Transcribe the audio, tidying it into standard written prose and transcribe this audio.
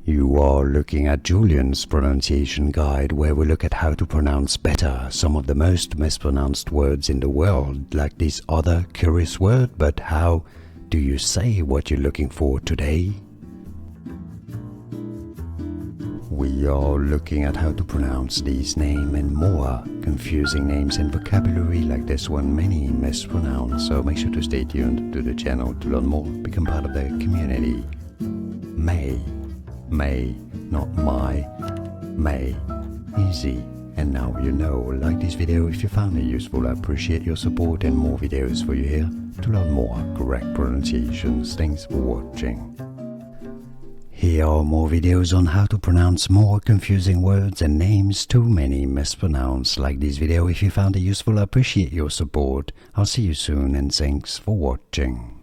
You are looking at Julian's pronunciation guide, where we look at how to pronounce better some of the most mispronounced words in the world, like this other curious word. But how do you say what you're looking for today? We are looking at how to pronounce these names and more confusing names and vocabulary like this one many mispronounce, so make sure to stay tuned to the channel to learn more, become part of the community. Mei, not my, Mei, easy. And now you know. Like this video if you found it useful. I appreciate your support, and more videos for you here to learn more correct pronunciations. Thanks for watching. Here are more videos on how to pronounce more confusing words and names too many mispronounced. Like this video if you found it useful. I appreciate your support. I'll see you soon, and thanks for watching.